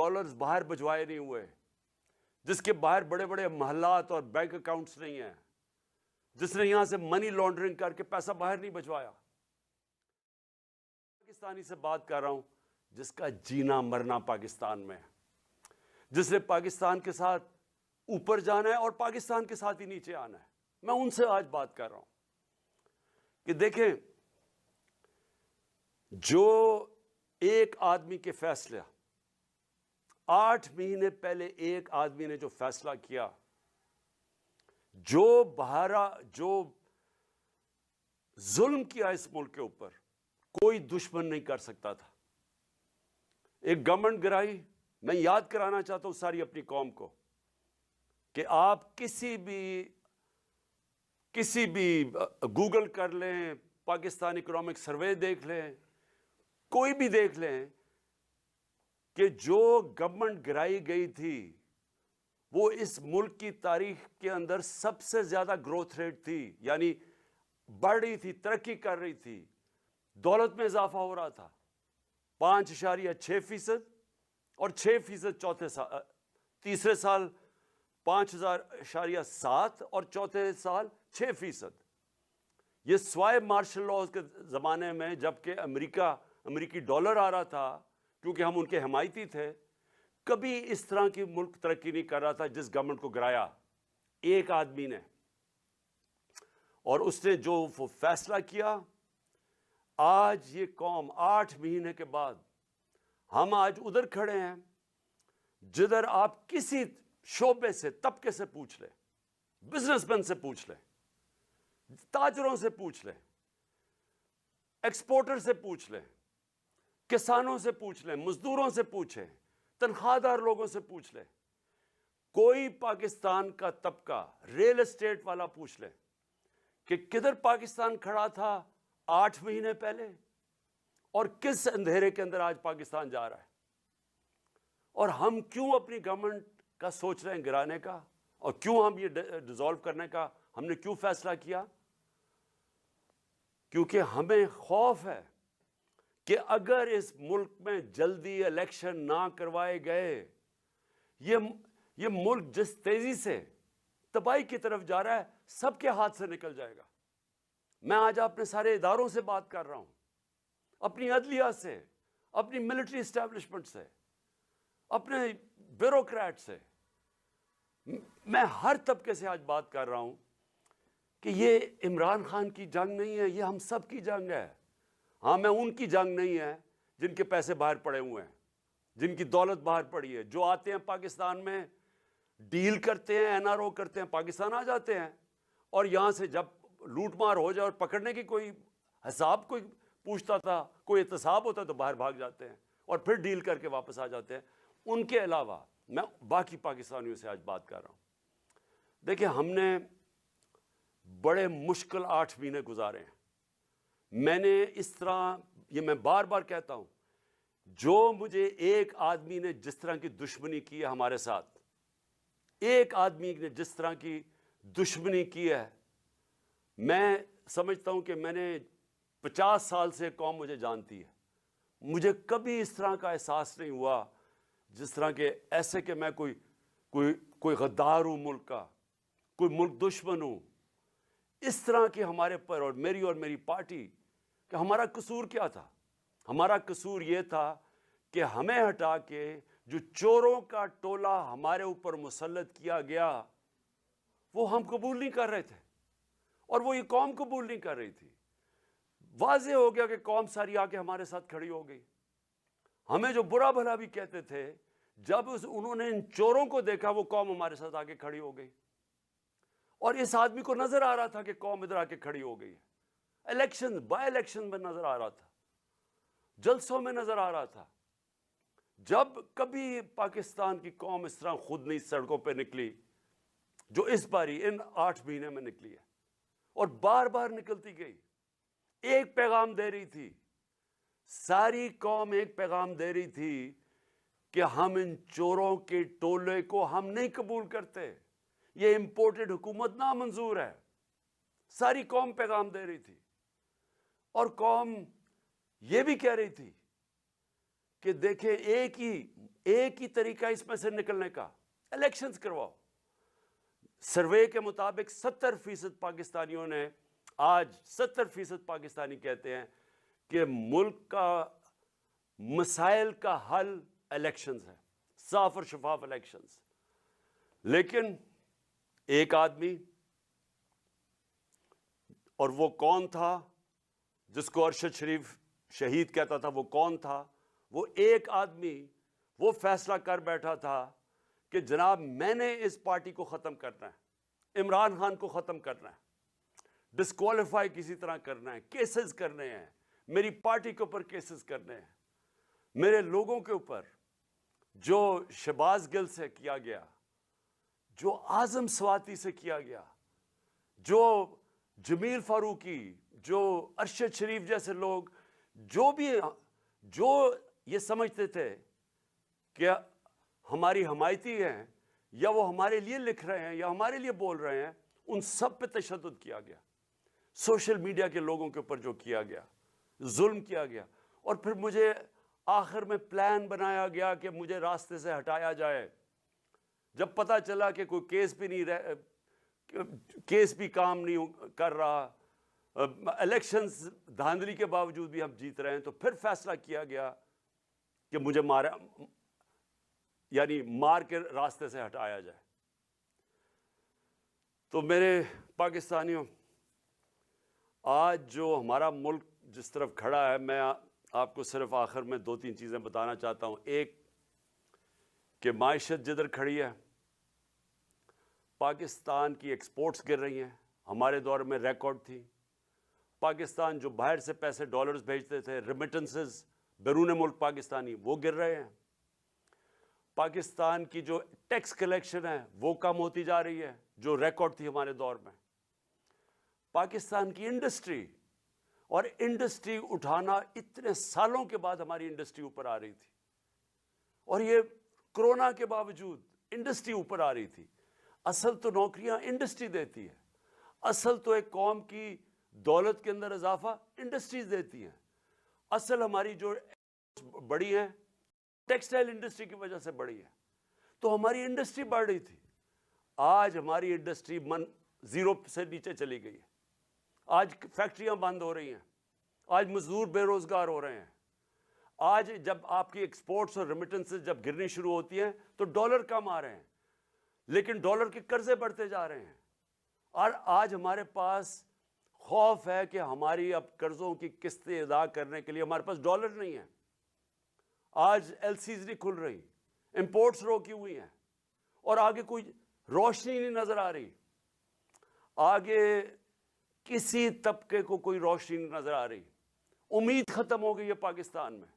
Dollars باہر بھجوائے نہیں ہوئے، جس کے باہر بڑے بڑے محلات اور بینک اکاؤنٹس نہیں ہیں، جس نے یہاں سے منی لانڈرنگ کر کے پیسہ باہر نہیں بھجوایا. پاکستانی سے بات کر رہا ہوں جس کا جینا مرنا پاکستان میں ہے، جس نے پاکستان کے ساتھ اوپر جانا ہے اور پاکستان کے ساتھ ہی نیچے آنا ہے. میں ان سے آج بات کر رہا ہوں کہ دیکھیں، جو ایک آدمی کے فیصلہ 8 مہینے پہلے ایک آدمی نے جو فیصلہ کیا، جو ظلم کیا اس ملک کے اوپر، کوئی دشمن نہیں کر سکتا تھا. ایک گورنمنٹ گرائی. میں یاد کرانا چاہتا ہوں ساری اپنی قوم کو کہ آپ کسی بھی گوگل کر لیں، پاکستان اکنامک سروے دیکھ لیں، کوئی بھی دیکھ لیں کہ جو گورنمنٹ گرائی گئی تھی وہ اس ملک کی تاریخ کے اندر سب سے زیادہ گروتھ ریٹ تھی، یعنی بڑھ رہی تھی، ترقی کر رہی تھی، دولت میں اضافہ ہو رہا تھا. 5.6% اور 6% تیسرے سال 5.7 اور چوتھے سال 6%. یہ سوائے مارشل لاء کے زمانے میں جبکہ امریکی ڈالر آ رہا تھا کیونکہ ہم ان کے حمایتی تھے، کبھی اس طرح کی ملک ترقی نہیں کر رہا تھا جس گورنمنٹ کو گرایا ایک آدمی نے. اور اس نے جو فیصلہ کیا، آج یہ قوم 8 مہینے کے بعد ہم آج ادھر کھڑے ہیں جدھر آپ کسی شعبے سے، طبقے سے پوچھ لیں، بزنس مین سے پوچھ لیں، تاجروں سے پوچھ لیں، ایکسپورٹر سے پوچھ لیں، کسانوں سے پوچھ لیں، مزدوروں سے پوچھیں، تنخواہ دار لوگوں سے پوچھ لیں، کوئی پاکستان کا طبقہ، ریل اسٹیٹ والا پوچھ لیں کہ کدھر پاکستان کھڑا تھا 8 مہینے پہلے اور کس اندھیرے کے اندر آج پاکستان جا رہا ہے. اور ہم کیوں اپنی گورنمنٹ کا سوچ رہے ہیں گرانے کا، اور کیوں ہم یہ ڈیزالو کرنے کا ہم نے کیوں فیصلہ کیا؟ کیونکہ ہمیں خوف ہے کہ اگر اس ملک میں جلدی الیکشن نہ کروائے گئے، یہ ملک جس تیزی سے تباہی کی طرف جا رہا ہے سب کے ہاتھ سے نکل جائے گا. میں آج اپنے سارے اداروں سے بات کر رہا ہوں، اپنی عدلیہ سے، اپنی ملٹری اسٹیبلشمنٹ سے، اپنے بیوروکریٹ سے، میں ہر طبقے سے آج بات کر رہا ہوں کہ یہ عمران خان کی جنگ نہیں ہے، یہ ہم سب کی جنگ ہے. ہاں، میں ان کی جنگ نہیں ہے جن کے پیسے باہر پڑے ہوئے ہیں، جن کی دولت باہر پڑی ہے، جو آتے ہیں پاکستان میں ڈیل کرتے ہیں، این آر او کرتے ہیں، پاکستان آ جاتے ہیں، اور یہاں سے جب لوٹ مار ہو جائے اور پکڑنے کی کوئی حساب کوئی پوچھتا تھا، کوئی احتساب ہوتا تو باہر بھاگ جاتے ہیں اور پھر ڈیل کر کے واپس آ جاتے ہیں. ان کے علاوہ میں باقی پاکستانیوں سے آج بات کر رہا ہوں. دیکھیں، ہم نے بڑے مشکل 8 مہینے گزارے ہیں. میں نے اس طرح، یہ میں بار بار کہتا ہوں، جو مجھے ایک آدمی نے جس طرح کی دشمنی کی ہے ہمارے ساتھ، ایک آدمی نے جس طرح کی دشمنی کی ہے، میں سمجھتا ہوں کہ میں نے 50 سال سے قوم مجھے جانتی ہے، مجھے کبھی اس طرح کا احساس نہیں ہوا جس طرح کہ ایسے کہ میں کوئی غدار ہوں ملک کا، کوئی ملک دشمن ہوں. اس طرح کی ہمارے پر اور میری پارٹی کہ ہمارا قصور کیا تھا؟ ہمارا قصور یہ تھا کہ ہمیں ہٹا کے جو چوروں کا ٹولہ ہمارے اوپر مسلط کیا گیا وہ ہم قبول نہیں کر رہے تھے، اور وہ یہ قوم قبول نہیں کر رہی تھی. واضح ہو گیا کہ قوم ساری آ کے ہمارے ساتھ کھڑی ہو گئی. ہمیں جو برا بھلا بھی کہتے تھے، جب انہوں نے ان چوروں کو دیکھا وہ قوم ہمارے ساتھ آ کے کھڑی ہو گئی. اور اس آدمی کو نظر آ رہا تھا کہ قوم ادھر آ کے کھڑی ہو گئی ہے. بائی الیکشن میں نظر آ رہا تھا، جلسوں میں نظر آ رہا تھا. جب کبھی پاکستان کی قوم اس طرح خود نہیں سڑکوں پہ نکلی جو اس باری ان 8 مہینے میں نکلی ہے، اور بار بار نکلتی گئی. ایک پیغام دے رہی تھی، ساری قوم ایک پیغام دے رہی تھی کہ ہم ان چوروں کے ٹولے کو ہم نہیں قبول کرتے، یہ امپورٹڈ حکومت نامنظور ہے. ساری قوم پیغام دے رہی تھی، اور قوم یہ بھی کہہ رہی تھی کہ دیکھیں ایک ہی طریقہ اس میں سے نکلنے کا، الیکشنز کرواؤ۔ سروے کے مطابق 70% پاکستانیوں نے، آج 70% پاکستانی کہتے ہیں کہ ملک کا مسائل کا حل الیکشنز ہے، صاف اور شفاف الیکشنز۔ لیکن ایک آدمی، اور وہ کون تھا جس کو ارشد شریف شہید کہتا تھا، وہ کون تھا؟ وہ ایک آدمی وہ فیصلہ کر بیٹھا تھا کہ جناب میں نے اس پارٹی کو ختم کرنا ہے، عمران خان کو ختم کرنا ہے، ڈسکوالیفائی کسی طرح کرنا ہے، کیسز کرنے ہیں، میری پارٹی کے اوپر کیسز کرنے ہیں، میرے لوگوں کے اوپر۔ جو شہباز گل سے کیا گیا، جو اعظم سواتی سے کیا گیا، جو جمیل فاروقی، جو ارشد شریف جیسے لوگ، جو یہ سمجھتے تھے کہ ہماری حمایتی ہیں، یا وہ ہمارے لیے لکھ رہے ہیں یا ہمارے لیے بول رہے ہیں، ان سب پہ تشدد کیا گیا۔ سوشل میڈیا کے لوگوں کے اوپر جو کیا گیا، ظلم کیا گیا، اور پھر مجھے آخر میں پلان بنایا گیا کہ مجھے راستے سے ہٹایا جائے۔ جب پتہ چلا کہ کوئی کیس بھی کام نہیں کر رہا، الیکشنز دھاندلی کے باوجود بھی ہم جیت رہے ہیں، تو پھر فیصلہ کیا گیا کہ مجھے مار کے راستے سے ہٹایا جائے۔ تو میرے پاکستانیوں، آج جو ہمارا ملک جس طرف کھڑا ہے، میں آپ کو صرف آخر میں 2-3 چیزیں بتانا چاہتا ہوں۔ ایک کہ معیشت جدھر کھڑی ہے، پاکستان کی ایکسپورٹس گر رہی ہیں، ہمارے دور میں ریکارڈ تھی۔ پاکستان جو باہر سے پیسے ڈالرز بھیجتے تھے، ریمیٹنسز بیرون ملک پاکستانی، وہ گر رہے ہیں۔ پاکستان کی جو ٹیکس کلیکشن ہے وہ کم ہوتی جا رہی ہے، جو ریکارڈ تھی ہمارے دور میں۔ پاکستان کی انڈسٹری، اور انڈسٹری اٹھانا، اتنے سالوں کے بعد ہماری انڈسٹری اوپر آ رہی تھی، اور یہ کرونا کے باوجود انڈسٹری اوپر آ رہی تھی۔ اصل تو نوکریاں انڈسٹری دیتی ہے، اصل تو ایک قوم کی دولت کے اندر اضافہ انڈسٹریز دیتی ہیں۔ اصل ہماری جو بڑی ہیں، ٹیکسٹائل انڈسٹری کی وجہ سے بڑی ہے، تو ہماری انڈسٹری بڑھ رہی تھی۔ آج ہماری انڈسٹری 0 سے نیچے چلی گئی ہے۔ آج فیکٹریاں بند ہو رہی ہیں، آج مزدور بے روزگار ہو رہے ہیں۔ آج جب آپ کی ایکسپورٹس اور ریمیٹنسز جب گرنی شروع ہوتی ہیں تو ڈالر کم آ رہے ہیں، لیکن ڈالر کے قرضے بڑھتے جا رہے ہیں، اور آج ہمارے پاس خوف ہے کہ ہماری اب قرضوں کی قسطیں ادا کرنے کے لیے ہمارے پاس ڈالر نہیں ہے۔ آج ایل سیز نہیں کھل رہی، امپورٹس روکی ہوئی ہیں، اور آگے کوئی روشنی نہیں نظر آ رہی، آگے کسی طبقے کو کوئی روشنی نہیں نظر آ رہی۔ امید ختم ہو گئی ہے پاکستان میں۔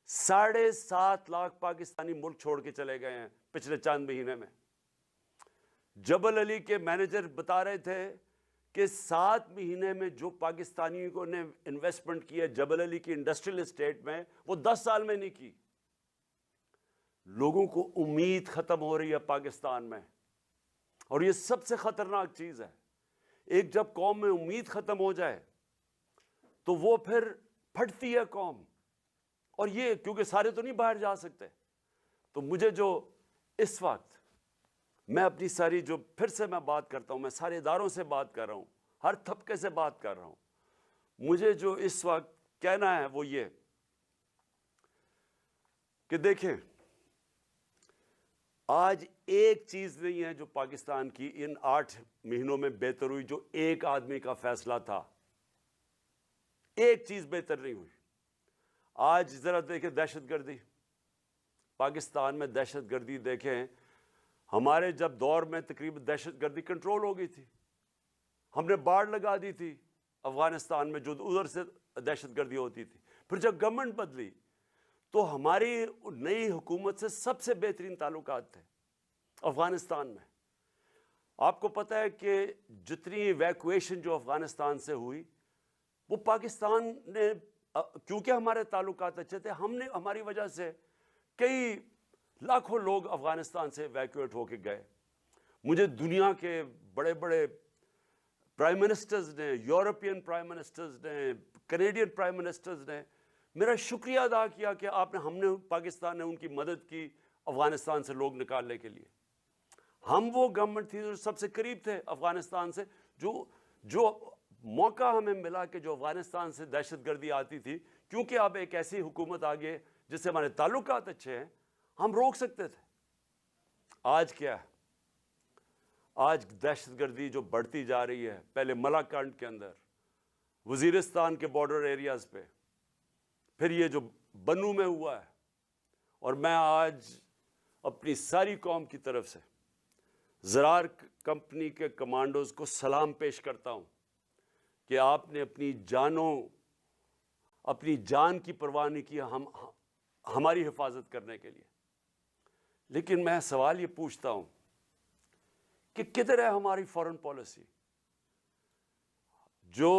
7.5 لاکھ پاکستانی ملک چھوڑ کے چلے گئے ہیں پچھلے چند مہینے میں۔ جبل علی کے مینیجر بتا رہے تھے کہ 7 مہینے میں جو پاکستانیوں نے انویسٹمنٹ کی ہے جبل علی کی انڈسٹریل اسٹیٹ میں، وہ 10 سال میں نہیں کی۔ لوگوں کو امید ختم ہو رہی ہے پاکستان میں، اور یہ سب سے خطرناک چیز ہے۔ ایک جب قوم میں امید ختم ہو جائے تو وہ پھر پھٹتی ہے قوم، اور یہ کیونکہ سارے تو نہیں باہر جا سکتے۔ تو مجھے جو اس وقت، میں اپنی ساری جو پھر سے میں بات کرتا ہوں، میں سارے اداروں سے بات کر رہا ہوں، ہر طبقے سے بات کر رہا ہوں، مجھے جو اس وقت کہنا ہے وہ یہ کہ دیکھیں، آج ایک چیز نہیں ہے جو پاکستان کی ان 8 مہینوں میں بہتر ہوئی، جو ایک آدمی کا فیصلہ تھا، ایک چیز بہتر نہیں ہوئی۔ آج ذرا دیکھیں دہشت گردی، پاکستان میں دہشت گردی دیکھیں، ہمارے جب دور میں تقریباً دہشت گردی کنٹرول ہو گئی تھی، ہم نے باڑ لگا دی تھی افغانستان میں، جو ادھر سے دہشت گردی ہوتی تھی۔ پھر جب گورنمنٹ بدلی تو ہماری نئی حکومت سے سب سے بہترین تعلقات تھے افغانستان میں۔ آپ کو پتہ ہے کہ جتنی ایویکویشن جو افغانستان سے ہوئی، وہ پاکستان نے، کیونکہ ہمارے تعلقات اچھے تھے، ہماری وجہ سے کئی لاکھوں لوگ افغانستان سے ایویکویٹ ہو کے گئے۔ مجھے دنیا کے بڑے بڑے پرائم منسٹرز نے، یورپین پرائم منسٹرز نے، کینیڈین پرائم منسٹرز نے میرا شکریہ ادا کیا کہ ہم نے پاکستان نے ان کی مدد کی افغانستان سے لوگ نکالنے کے لیے. ہم وہ گورنمنٹ تھی جو سب سے قریب تھے افغانستان سے, جو موقع ہمیں ملا کہ جو افغانستان سے دہشت گردی آتی تھی, کیونکہ اب ایک ایسی حکومت آ گئی جس سے ہمارے تعلقات اچھے ہیں, ہم روک سکتے تھے. آج کیا ہے؟ آج دہشت گردی جو بڑھتی جا رہی ہے, پہلے ملاکنڈ کے اندر, وزیرستان کے بارڈر ایریاز پہ, پھر یہ جو بنو میں ہوا ہے. اور میں آج اپنی ساری قوم کی طرف سے زرار کمپنی کے کمانڈوز کو سلام پیش کرتا ہوں کہ آپ نے اپنی جان کی پرواہ نہیں کی ہماری حفاظت کرنے کے لیے. لیکن میں سوال یہ پوچھتا ہوں کہ کدھر ہے ہماری فورن پالیسی؟ جو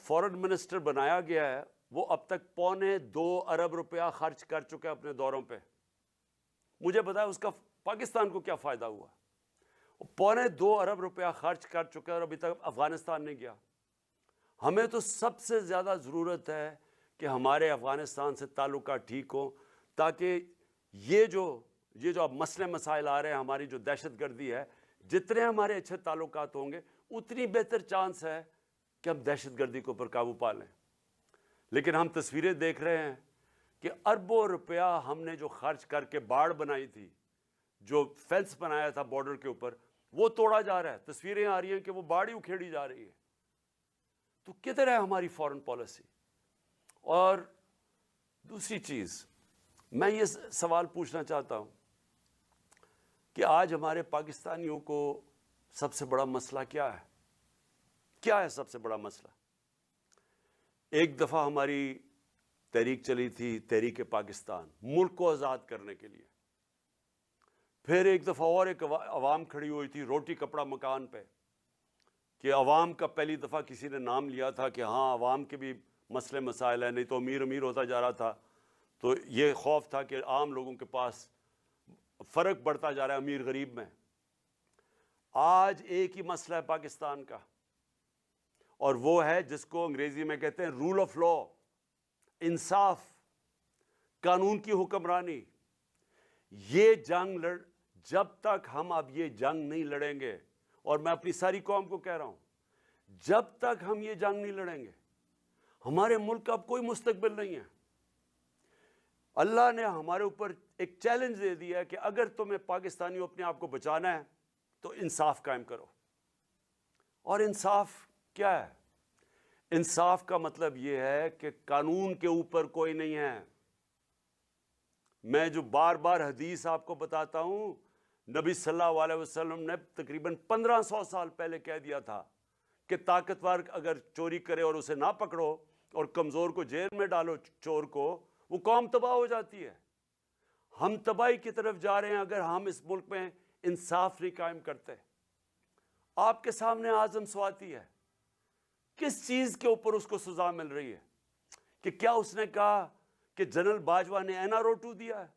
فورن منسٹر بنایا گیا ہے وہ اب تک $2.25 ارب خرچ کر چکا ہے اپنے دوروں پہ. مجھے بتایا اس کا پاکستان کو کیا فائدہ ہوا؟ $2.25 ارب خرچ کر چکا ہے اور ابھی تک افغانستان نہیں گیا. ہمیں تو سب سے زیادہ ضرورت ہے کہ ہمارے افغانستان سے تعلقات ٹھیک ہوں, تاکہ یہ جو اب مسئلے مسائل آ رہے ہیں, ہماری جو دہشت گردی ہے, جتنے ہمارے اچھے تعلقات ہوں گے اتنی بہتر چانس ہے کہ ہم دہشت گردی کے اوپر قابو پا لیں. لیکن ہم تصویریں دیکھ رہے ہیں کہ اربوں روپیہ ہم نے جو خرچ کر کے باڑ بنائی تھی, جو فینس بنایا تھا بارڈر کے اوپر, وہ توڑا جا رہا ہے. تصویریں آ رہی ہیں کہ وہ باڑ ہی اکھیڑی جا رہی ہے. تو کدھر ہے ہماری فورن پالیسی؟ اور دوسری چیز میں یہ سوال پوچھنا چاہتا ہوں کہ آج ہمارے پاکستانیوں کو سب سے بڑا مسئلہ کیا ہے؟ کیا ہے سب سے بڑا مسئلہ؟ ایک دفعہ ہماری تحریک چلی تھی, تحریک پاکستان, ملک کو آزاد کرنے کے لیے. پھر ایک دفعہ اور ایک عوام کھڑی ہوئی تھی روٹی کپڑا مکان پہ, کہ عوام کا پہلی دفعہ کسی نے نام لیا تھا کہ ہاں عوام کے بھی مسئلے مسائل ہیں, نہیں تو امیر ہوتا جا رہا تھا. تو یہ خوف تھا کہ عام لوگوں کے پاس فرق بڑھتا جا رہا ہے امیر غریب میں. آج ایک ہی مسئلہ ہے پاکستان کا, اور وہ ہے جس کو انگریزی میں کہتے ہیں رول آف لا, انصاف, قانون کی حکمرانی. یہ جنگ جب تک ہم اب یہ جنگ نہیں لڑیں گے, اور میں اپنی ساری قوم کو کہہ رہا ہوں, جب تک ہم یہ جنگ نہیں لڑیں گے ہمارے ملک کا اب کوئی مستقبل نہیں ہے. اللہ نے ہمارے اوپر ایک چیلنج دے دیا ہے کہ اگر تمہیں پاکستانیوں اپنے آپ کو بچانا ہے تو انصاف قائم کرو. اور انصاف کیا ہے؟ انصاف کا مطلب یہ ہے کہ قانون کے اوپر کوئی نہیں ہے. میں جو بار بار حدیث آپ کو بتاتا ہوں, نبی صلی اللہ علیہ وسلم نے تقریباً 1500 سال پہلے کہہ دیا تھا کہ طاقتور اگر چوری کرے اور اسے نہ پکڑو اور کمزور کو جیل میں ڈالو, چور کو, وہ قوم تباہ ہو جاتی ہے. ہم تباہی کی طرف جا رہے ہیں اگر ہم اس ملک میں انصاف نہیں قائم کرتے. آپ کے سامنے اعظم سواتی ہے, کس چیز کے اوپر اس کو سزا مل رہی ہے؟ کہ کیا اس نے کہا کہ جنرل باجوہ نے این آر او 2 دیا ہے؟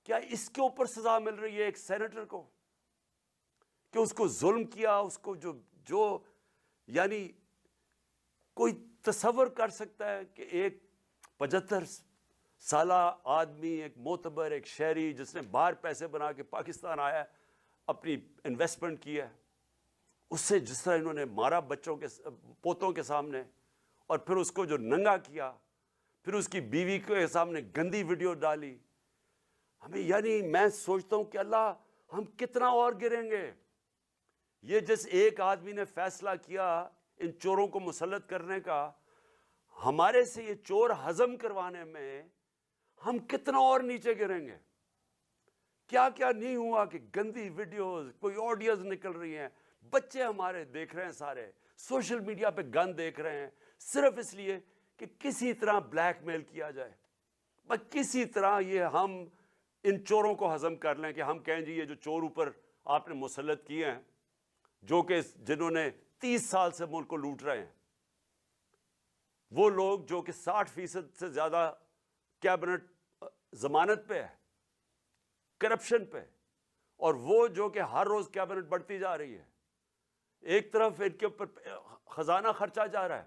کیا اس کے اوپر سزا مل رہی ہے ایک سینیٹر کو کہ اس کو ظلم کیا؟ اس کو جو یعنی کوئی تصور کر سکتا ہے کہ ایک 75 سالہ آدمی, ایک معتبر, ایک شہری جس نے باہر پیسے بنا کے پاکستان آیا ہے, اپنی انویسٹمنٹ کی ہے, اس سے جس طرح انہوں نے مارا بچوں کے پوتوں کے سامنے, اور پھر اس کو جو ننگا کیا, پھر اس کی بیوی کے سامنے گندی ویڈیو ڈالی. ہمیں یعنی میں سوچتا ہوں کہ اللہ ہم کتنا اور گریں گے. یہ جس ایک آدمی نے فیصلہ کیا ان چوروں کو مسلط کرنے کا, ہمارے سے یہ چور ہضم کروانے میں ہم کتنا اور نیچے گریں گے. کیا کیا نہیں ہوا کہ گندی ویڈیوز, کوئی آڈیوز نکل رہی ہیں, بچے ہمارے دیکھ رہے ہیں, سارے سوشل میڈیا پہ گن دیکھ رہے ہیں, صرف اس لیے کہ کسی طرح بلیک میل کیا جائے, بس کسی طرح یہ ہم ان چوروں کو ہضم کر لیں کہ ہم کہیں جی یہ جو چور اوپر آپ نے مسلط کیے ہیں, جو کہ جنہوں نے 30 سال سے ملک کو لوٹ رہے ہیں, وہ لوگ جو کہ 60% سے زیادہ کیبنٹ ضمانت پہ ہے, کرپشن پہ, اور وہ جو کہ ہر روز کیبنٹ بڑھتی جا رہی ہے, ایک طرف ان کے اوپر خزانہ خرچہ جا رہا ہے,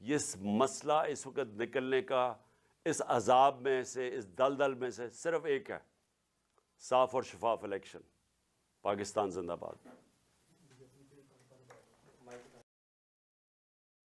یہ مسئلہ اس وقت نکلنے کا اس عذاب میں سے، اس دلدل میں سے صرف ایک ہے، صاف اور شفاف الیکشن۔ پاکستان زندہ باد۔